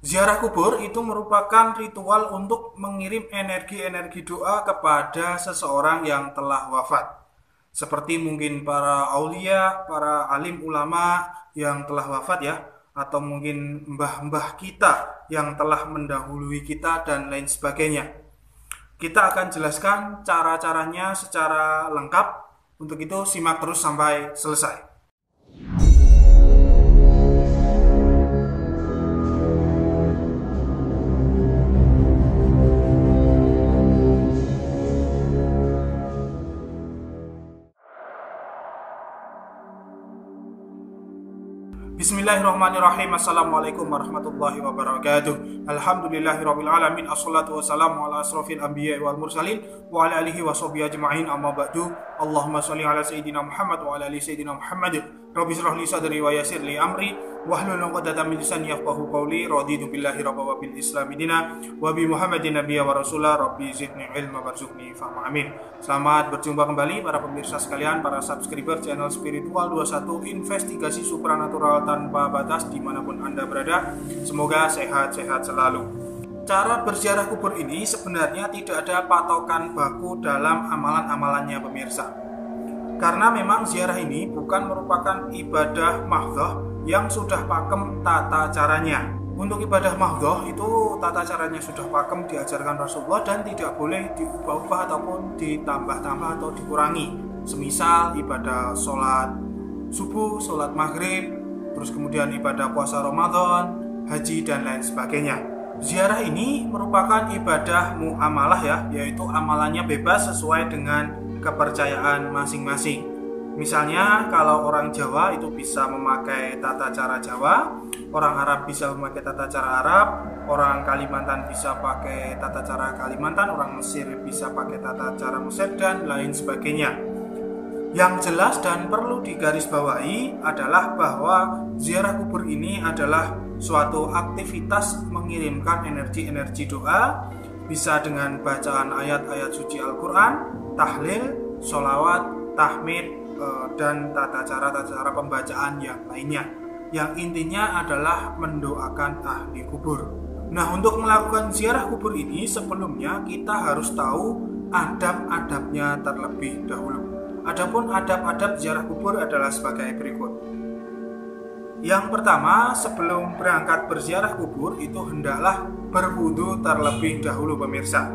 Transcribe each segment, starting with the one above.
Ziarah kubur itu merupakan ritual untuk mengirim energi-energi doa kepada seseorang yang telah wafat. Seperti mungkin para aulia, para alim ulama yang telah wafat ya, atau mungkin mbah-mbah kita yang telah mendahului kita dan lain sebagainya. Kita akan jelaskan cara-caranya secara lengkap. Untuk itu simak terus sampai selesai. Bismillahirrahmanirrahim. Assalamualaikum warahmatullahi wabarakatuh. Alhamdulillahirabbil alamin. Assalatu wassalamu ala asrofil anbiya'i wal mursalin wa ala alihi wa sahbihi ajma'in. Amma ba'du. Allahumma shalli ala sayyidina Muhammad wa ala ali sayyidina Muhammad. Rabbi shrah li sadri wa yassir li amri wahlul 'uqdatam min lisani yafqahu qawli. Raditu billahi rabban wa bil islami dina wa bi Muhammadin nabiyya wa rasula. Rabbi zidni ilma warzuqni fahma. Amin. Selamat berjumpa kembali para pemirsa sekalian, para subscriber channel Spiritual 21, investigasi supranatural tanpa batas dimanapun Anda berada. Semoga sehat-sehat selalu. Cara berziarah kubur ini sebenarnya tidak ada patokan baku dalam amalan-amalannya pemirsa. Karena memang ziarah ini bukan merupakan ibadah mahdhah yang sudah pakem tata caranya. Untuk ibadah mahdhah itu tata caranya sudah pakem diajarkan Rasulullah dan tidak boleh diubah-ubah ataupun ditambah-tambah atau dikurangi. Semisal ibadah sholat subuh, sholat maghrib, terus kemudian ibadah puasa Ramadan, haji dan lain sebagainya. Ziarah ini merupakan ibadah muamalah ya, yaitu amalannya bebas sesuai dengan kepercayaan masing-masing. Misalnya kalau orang Jawa itu bisa memakai tata cara Jawa, orang Arab bisa memakai tata cara Arab, orang Kalimantan bisa pakai tata cara Kalimantan, orang Mesir bisa pakai tata cara Mesir dan lain sebagainya. Yang jelas dan perlu digarisbawahi adalah bahwa ziarah kubur ini adalah suatu aktivitas mengirimkan energi-energi doa, bisa dengan bacaan ayat-ayat suci Al-Quran, tahlil, sholawat, tahmid, dan tata cara pembacaan yang lainnya. Yang intinya adalah mendoakan ahli kubur. Nah, untuk melakukan ziarah kubur ini sebelumnya kita harus tahu adab-adabnya terlebih dahulu. Adapun adab-adab ziarah kubur adalah sebagai berikut. Yang pertama, sebelum berangkat berziarah kubur itu hendaklah berwudu terlebih dahulu pemirsa.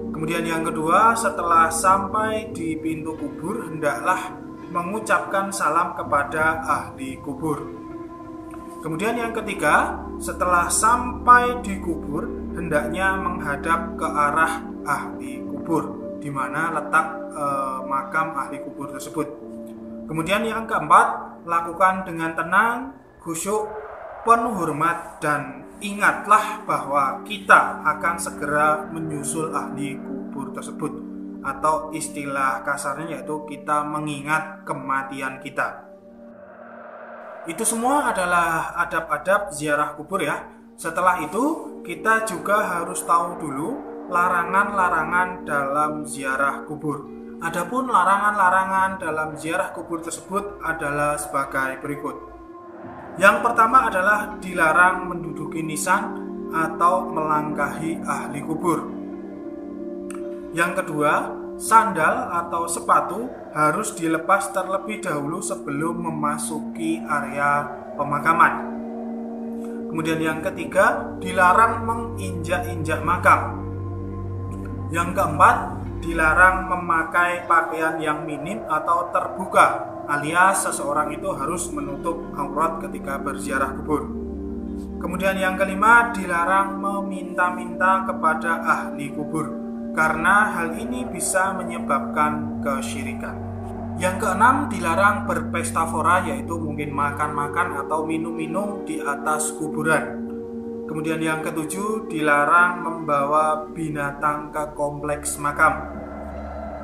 Kemudian yang kedua, setelah sampai di pintu kubur hendaklah mengucapkan salam kepada ahli kubur. Kemudian yang ketiga, setelah sampai di kubur hendaknya menghadap ke arah ahli kubur, di mana letak makam ahli kubur tersebut. Kemudian yang keempat, lakukan dengan tenang, khusyuk, penuh hormat, dan ingatlah bahwa kita akan segera menyusul ahli kubur tersebut, atau istilah kasarnya yaitu kita mengingat kematian kita. Itu semua adalah adab-adab ziarah kubur ya. Setelah itu kita juga harus tahu dulu larangan-larangan dalam ziarah kubur. Adapun larangan-larangan dalam ziarah kubur tersebut adalah sebagai berikut. Yang pertama adalah dilarang menduduki nisan atau melangkahi ahli kubur. Yang kedua, sandal atau sepatu harus dilepas terlebih dahulu sebelum memasuki area pemakaman. Kemudian yang ketiga, dilarang menginjak-injak makam. Yang keempat, dilarang memakai pakaian yang minim atau terbuka, alias seseorang itu harus menutup aurat ketika berziarah kubur. Kemudian yang kelima, dilarang meminta-minta kepada ahli kubur, karena hal ini bisa menyebabkan kesyirikan. Yang keenam, dilarang berpesta fora, yaitu mungkin makan-makan atau minum-minum di atas kuburan. Kemudian yang ketujuh, dilarang membawa binatang ke kompleks makam.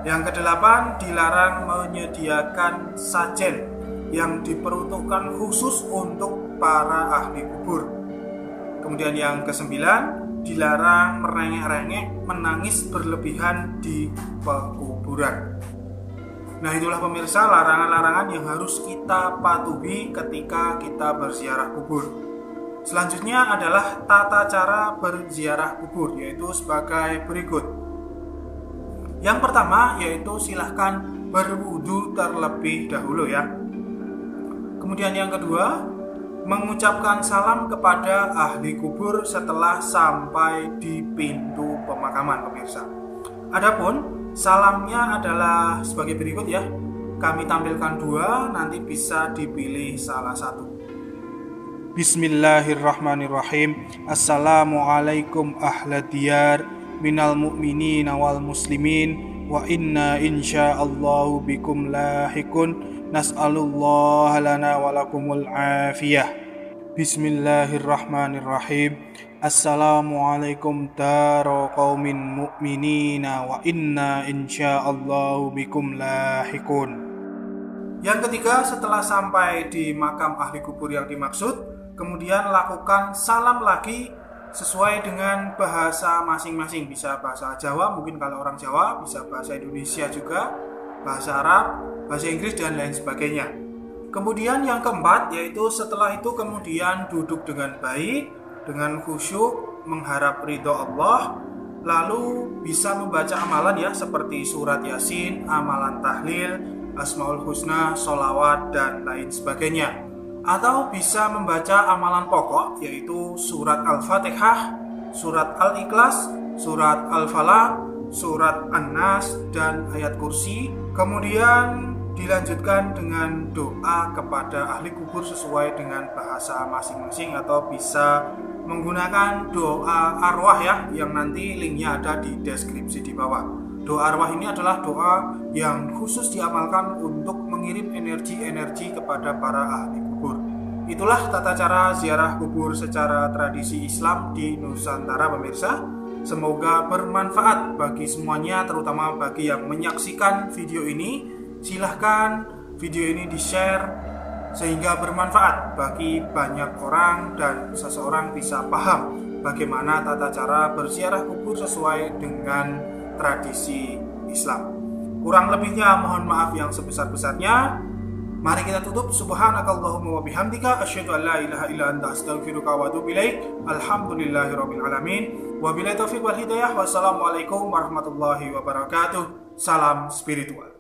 Yang kedelapan, dilarang menyediakan sajen yang diperuntukkan khusus untuk para ahli kubur. Kemudian yang kesembilan, dilarang merengek-rengek, menangis berlebihan di pekuburan. Nah, itulah pemirsa larangan-larangan yang harus kita patuhi ketika kita berziarah kubur. Selanjutnya adalah tata cara berziarah kubur, yaitu sebagai berikut. Yang pertama yaitu silahkan berwudu terlebih dahulu ya. Kemudian yang kedua, mengucapkan salam kepada ahli kubur setelah sampai di pintu pemakaman pemirsa. Adapun salamnya adalah sebagai berikut ya. Kami tampilkan dua, nanti bisa dipilih salah satu. Bismillahirrahmanirrahim. Assalamualaikum ahla diyar minal mu'minin wal muslimin wa inna insyaallahu bikum lahikun. Nas'alullah lana walakumul afiyah. Bismillahirrahmanirrahim. Assalamualaikum daro qaumin mu'minina wa inna insyaallahu bikum lahikun. Yang ketiga, setelah sampai di makam ahli kubur yang dimaksud, kemudian lakukan salam lagi sesuai dengan bahasa masing-masing. Bisa bahasa Jawa, mungkin kalau orang Jawa, bisa bahasa Indonesia juga, bahasa Arab, bahasa Inggris, dan lain sebagainya. Kemudian yang keempat, yaitu setelah itu kemudian duduk dengan baik, dengan khusyuk, mengharap ridho Allah, lalu bisa membaca amalan ya, seperti surat Yasin, amalan tahlil, Asmaul Husna, sholawat, dan lain sebagainya. Atau bisa membaca amalan pokok, yaitu surat Al-Fatihah, surat Al-Ikhlas, surat Al-Falaq, surat An-Nas, dan ayat kursi. Kemudian dilanjutkan dengan doa kepada ahli kubur sesuai dengan bahasa masing-masing, atau bisa menggunakan doa arwah ya, yang nanti linknya ada di deskripsi di bawah. Doa arwah ini adalah doa yang khusus diamalkan untuk mengirim energi-energi kepada para ahli kubur. Itulah tata cara ziarah kubur secara tradisi Islam di Nusantara pemirsa. Semoga bermanfaat bagi semuanya, terutama bagi yang menyaksikan video ini. Silahkan video ini di-share sehingga bermanfaat bagi banyak orang dan seseorang bisa paham bagaimana tata cara berziarah kubur sesuai dengan tradisi Islam. Kurang lebihnya mohon maaf yang sebesar-besarnya. Mari kita tutup. Subhanakallahumma wa bihamdika asyhadu an la ilaha illa anta astaghfiruka wa atubu ilaik. Alhamdulillahirabbil alamin. Wabillahi taufiq wal hidayah. Wassalamualaikum warahmatullahi wabarakatuh. Salam spiritual.